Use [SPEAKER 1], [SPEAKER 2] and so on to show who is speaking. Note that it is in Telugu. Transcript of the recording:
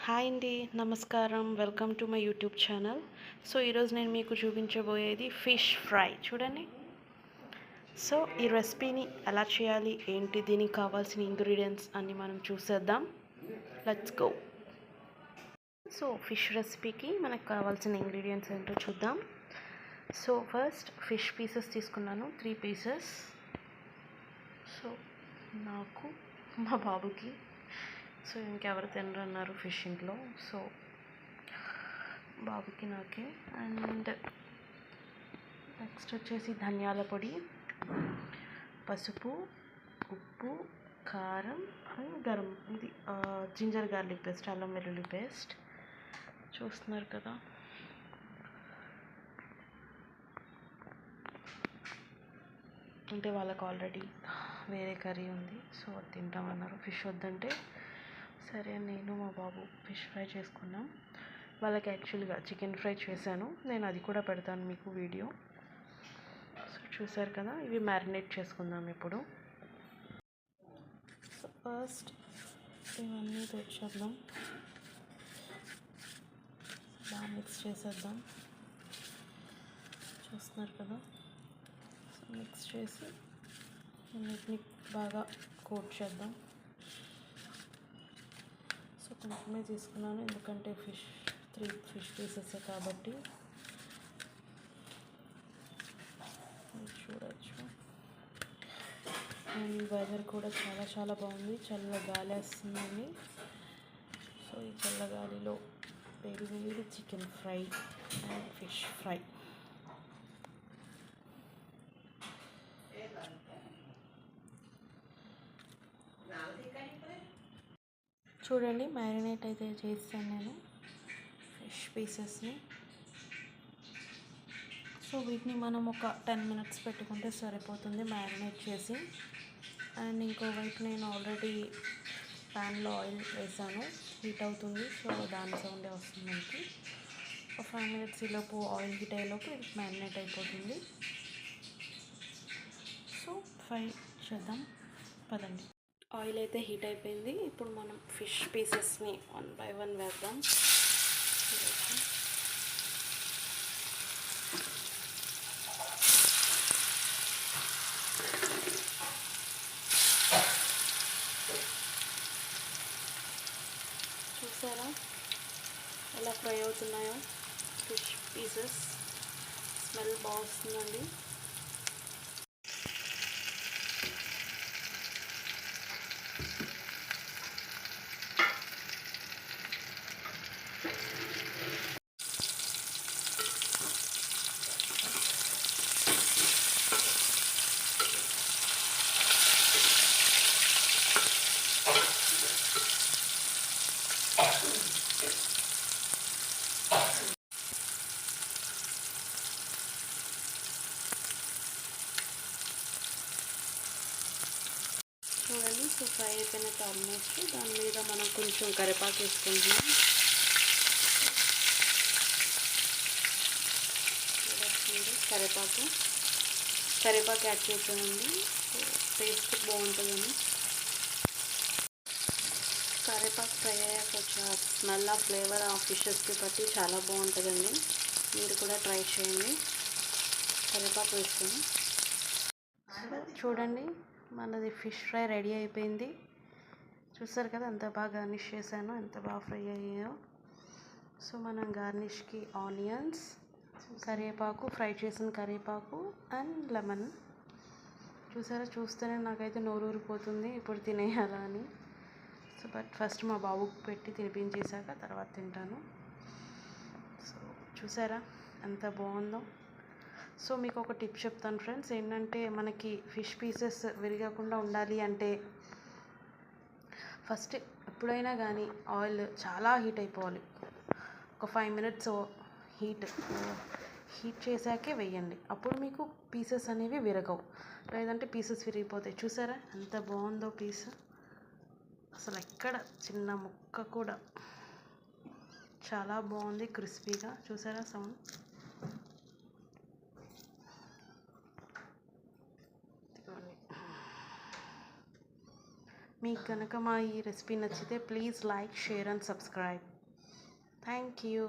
[SPEAKER 1] హాయ్ అండి, నమస్కారం. Welcome to my YouTube channel. So ఈరోజు నేను మీకు చూపించబోయేది ఫిష్ ఫ్రై. చూడండి. సో ఈ రెసిపీని ఎలా చేయాలి, ఏంటి, దీనికి కావాల్సిన ఇంగ్రీడియంట్స్ అన్నీ మనం చూసేద్దాం. Let's go. సో ఫిష్ రెసిపీకి మనకు కావాల్సిన ఇంగ్రీడియంట్స్ ఏంటో చూద్దాం. సో ఫస్ట్ ఫిష్ పీసెస్ తీసుకున్నాను, 3 పీసెస్. సో నాకు, మా బాబుకి, సో ఇంకెవరు తినరన్నారు ఫిష్ ఇంట్లో, సో బాబుకి నాకే. అండ్ నెక్స్ట్ వచ్చేసి ధనియాల పొడి, పసుపు, ఉప్పు, కారం అండ్ గరం, ఇది జింజర్ గార్లిక్ పేస్ట్, అల్లం వెల్లుల్లి పేస్ట్. చూస్తున్నారు కదా. అంటే వాళ్ళకి ఆల్రెడీ వేరే కర్రీ ఉంది, సో అది తింటామన్నారు. ఫిష్ వద్దంటే సరే నేను మా బాబు ఫిష్ ఫ్రై చేసుకున్నాం. వాళ్ళకి యాక్చువల్గా చికెన్ ఫ్రై చేశాను, నేను అది కూడా పెడతాను మీకు వీడియో. సో చూసారు కదా. ఇవి మ్యారినేట్ చేసుకుందాం ఇప్పుడు. సో ఫస్ట్ ఇవన్నీ తెచ్చేద్దాం, బాగా మిక్స్ చేసేద్దాం. చూస్తున్నారు కదా. సో మిక్స్ చేసి అన్నిటిని బాగా కోట్ చేద్దాం. సో కొంచెమే తీసుకున్నాను, ఎందుకంటే 3 ఫిష్ పీసెస్ కాబట్టి. చూడొచ్చు. అండ్ వెదర్ కూడా చాలా చాలా బాగుంది, చల్ల గాలి వస్తుందండి. సో ఈ చల్లగాలిలో వేడి వేడి chicken fry and fish fry. చూడండి, మ్యారినేట్ అయితే చేస్తాను నేను ఫిష్ పీసెస్ని. సో వీటిని మనం ఒక 10 మినిట్స్ పెట్టుకుంటే సరిపోతుంది మ్యారినేట్ చేసి. అండ్ ఇంకోవైపు నేను ఆల్రెడీ ప్యాన్లో ఆయిల్ వేసాను, హీట్ అవుతుంది. సో దాని సౌండే వస్తుంది మనకి. ఒక 5 మినిట్స్ ఈలోపు ఆయిల్ హీట్ అయ్యేలోపు ఇది మ్యారినేట్ అయిపోతుంది. సో ఫ్రై చేద్దాం పదండి. ఆయిల్ అయితే హీట్ అయిపోయింది. ఇప్పుడు మనం ఫిష్ పీసెస్ని 1 బై 1 వేద్దాం. చూసారా ఎలా ఫ్రై అవుతున్నాయో ఫిష్ పీసెస్. స్మెల్ బాగుంటుందండి. చూడండి. సో ఫ్రై అయిపోయినట్టు ఆల్మోస్ట్. దాని మీద మనం కొంచెం కరివేపాకు వేసుకుంటున్నాం. కరివేపాకు యాడ్ చేసానండి, టేస్ట్ బాగుంటుందని. కరివేపాకు ఫ్రై అయ్యాక వచ్చే స్మెల్, ఆ ఫ్లేవర్ ఆ ఫిషెస్కి బట్టి చాలా బాగుంటుందండి. మీరు కూడా ట్రై చేయండి కరివేపాకు వేసుకొని. చూడండి, మనది ఫిష్ ఫ్రై రెడీ అయిపోయింది. చూసారు కదా ఎంత బాగా గార్నిష్ చేశానో, ఎంత బాగా ఫ్రై అయ్యాయో. సో మనం గార్నిష్కి ఆనియన్స్, కరివేపాకు, ఫ్రై చేసిన కరివేపాకు అండ్ లెమన్. చూసారా, చూస్తేనే నాకైతే నోరు ఊరిపోతుంది ఇప్పుడు తినేయాలా అని. సో బట్ ఫస్ట్ మా బాబుకి పెట్టి తినిపించేశాక తర్వాత తింటాను. సో చూసారా ఎంత బాగుందో. సో మీకు ఒక టిప్ చెప్తాను ఫ్రెండ్స్, ఏంటంటే మనకి ఫిష్ పీసెస్ విరగకుండా ఉండాలి అంటే ఫస్ట్ ఎప్పుడైనా కానీ ఆయిల్ చాలా హీట్ అయిపోవాలి. ఒక 5 మినిట్స్ హీట్ చేశాకే వేయండి. అప్పుడు మీకు పీసెస్ అనేవి విరగవు, లేదంటే పీసెస్ విరిగిపోతాయి. చూసారా ఎంత బాగుందో పీస్, అసలు ఎక్కడ చిన్న ముక్క కూడా. చాలా బాగుంది క్రిస్పీగా. చూసారా సౌండ్. మీకు కనుక మా ఈ రెసిపీ నచ్చితే please like, share and subscribe. Thank you.